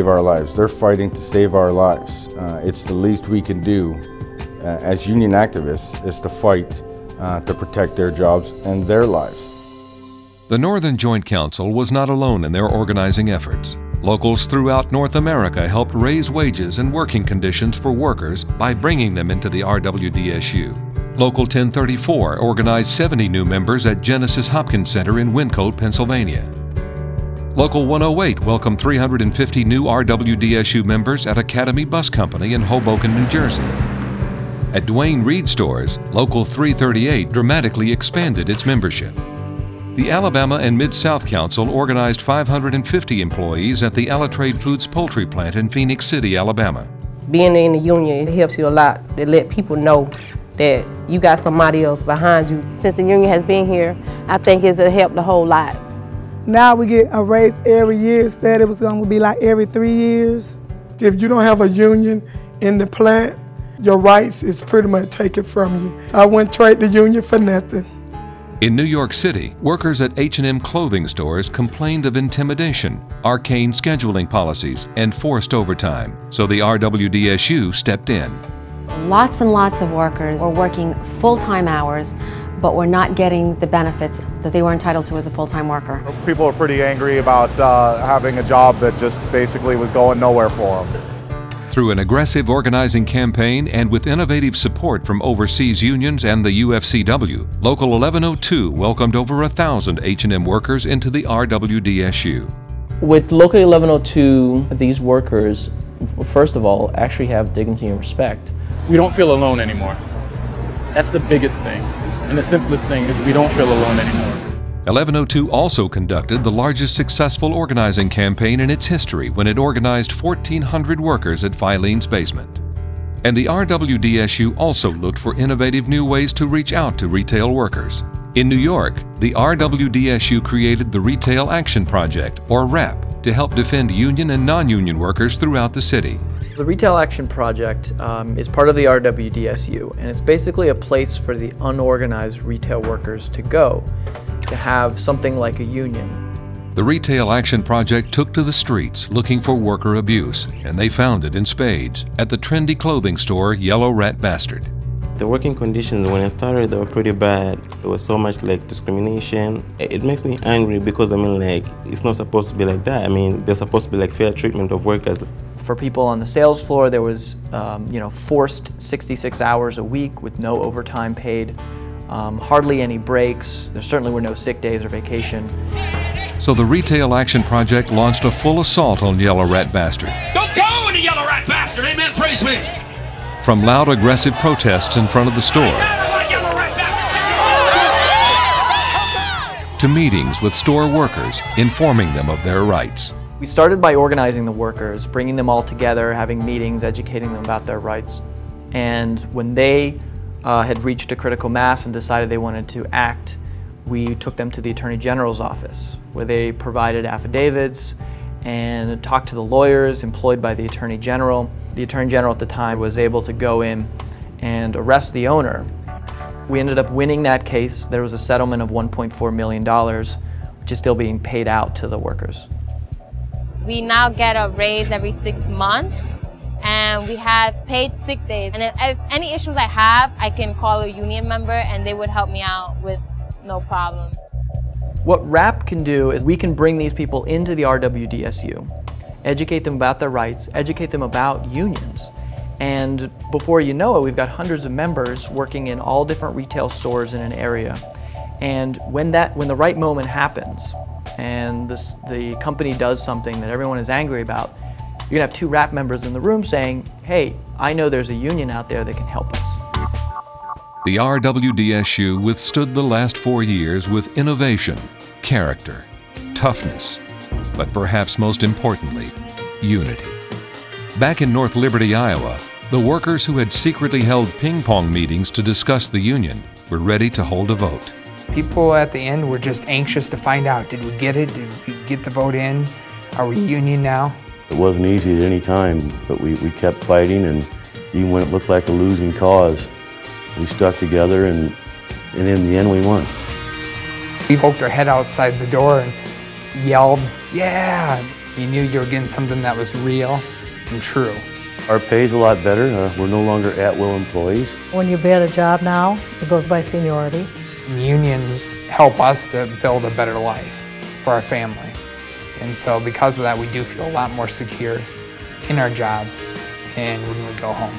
save our lives. They're fighting to save our lives. It's the least we can do as union activists is to fight to protect their jobs and their lives. The Northern Joint Council was not alone in their organizing efforts. Locals throughout North America helped raise wages and working conditions for workers by bringing them into the RWDSU. Local 1034 organized 70 new members at Genesis Hopkins Center in Wyncote, Pennsylvania. Local 108 welcomed 350 new RWDSU members at Academy Bus Company in Hoboken, New Jersey. At Duane Reade Stores, Local 338 dramatically expanded its membership. The Alabama and Mid-South Council organized 550 employees at the Alitrade Foods poultry plant in Phoenix City, Alabama. Being in the union, it helps you a lot to let people know that you got somebody else behind you. Since the union has been here, I think it's helped a whole lot. Now we get a raise every year. Instead, it was going to be like every 3 years. If you don't have a union in the plant, your rights is pretty much taken from you. I wouldn't trade the union for nothing. In New York City, workers at H&M clothing stores complained of intimidation, arcane scheduling policies, and forced overtime, so the RWDSU stepped in. Lots and lots of workers were working full-time hours, but were not getting the benefits that they were entitled to as a full-time worker. People are pretty angry about having a job that just basically was going nowhere for them. Through an aggressive organizing campaign and with innovative support from overseas unions and the UFCW, Local 1102 welcomed over 1,000 H&M workers into the RWDSU. With Local 1102, these workers, first of all, actually have dignity and respect. We don't feel alone anymore. That's the biggest thing. And the simplest thing is we don't feel alone anymore. 1102 also conducted the largest successful organizing campaign in its history when it organized 1,400 workers at Filene's basement. And the RWDSU also looked for innovative new ways to reach out to retail workers. In New York, the RWDSU created the Retail Action Project, or RAP, to help defend union and non-union workers throughout the city. The Retail Action Project is part of the RWDSU, and it's basically a place for the unorganized retail workers to go to have something like a union. The Retail Action Project took to the streets looking for worker abuse, and they found it in spades at the trendy clothing store Yellow Rat Bastard. The working conditions when I started, they were pretty bad. There was so much discrimination. It makes me angry because it's not supposed to be like that. There's supposed to be fair treatment of workers. For people on the sales floor, there was forced 66 hours a week with no overtime paid. Hardly any breaks. There certainly were no sick days or vacation. So the Retail Action Project launched a full assault on Yellow Rat Bastard. Don't go into Yellow Rat Bastard, amen, praise me. From loud aggressive protests in front of the store, to meetings with store workers, informing them of their rights. We started by organizing the workers, bringing them all together, having meetings, educating them about their rights. And when they had reached a critical mass and decided they wanted to act, we took them to the Attorney General's office, where they provided affidavits and talked to the lawyers employed by the Attorney General. The Attorney General at the time was able to go in and arrest the owner. We ended up winning that case. There was a settlement of $1.4 million, which is still being paid out to the workers. We now get a raise every 6 months, and we have paid sick days. And if any issues I have, I can call a union member and they would help me out with no problem. What RAP can do is we can bring these people into the RWDSU, educate them about their rights, educate them about unions. And before you know it, we've got hundreds of members working in all different retail stores in an area. And when the right moment happens, and the company does something that everyone is angry about, you're gonna have 2 RAP members in the room saying, hey, I know there's a union out there that can help us. The RWDSU withstood the last 4 years with innovation, character, toughness, but perhaps most importantly, unity. Back in North Liberty, Iowa, the workers who had secretly held ping-pong meetings to discuss the union were ready to hold a vote. People at the end were just anxious to find out, did we get it? Did we get the vote in? Are we union now? It wasn't easy at any time, but we kept fighting, and even when it looked like a losing cause, we stuck together, and in the end we won. We poked our head outside the door and yelled, yeah, You knew you were getting something that was real and true. Our pay's a lot better. We're no longer at-will employees. When you be at a job now, it goes by seniority. And unions help us to build a better life for our family. And so because of that, we do feel a lot more secure in our job and when we go home.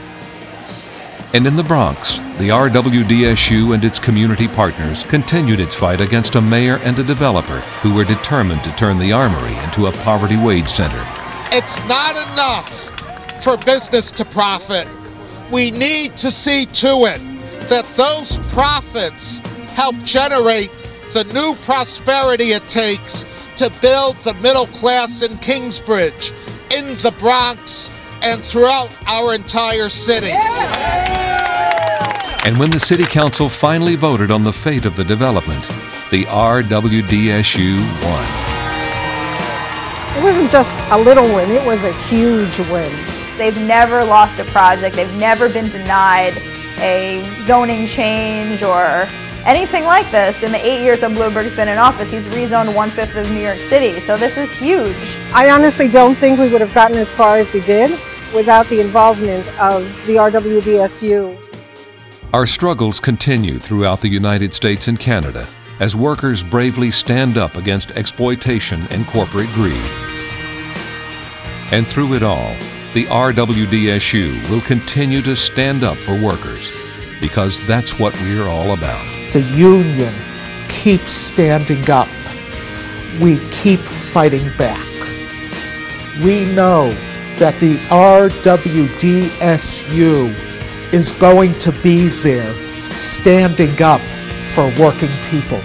And in the Bronx, the RWDSU and its community partners continued its fight against a mayor and a developer who were determined to turn the Armory into a poverty wage center. It's not enough for business to profit. We need to see to it that those profits help generate the new prosperity it takes to build the middle class in Kingsbridge, in the Bronx, and throughout our entire city. And when the City Council finally voted on the fate of the development, the RWDSU won. It wasn't just a little win, it was a huge win. They've never lost a project, they've never been denied a zoning change or anything like this. In the 8 years that Bloomberg's been in office, he's rezoned 1/5 of New York City, so this is huge. I honestly don't think we would have gotten as far as we did without the involvement of the RWDSU. Our struggles continue throughout the United States and Canada as workers bravely stand up against exploitation and corporate greed. And through it all, the RWDSU will continue to stand up for workers because that's what we're all about. The union keeps standing up. We keep fighting back. We know that the RWDSU is going to be there standing up for working people.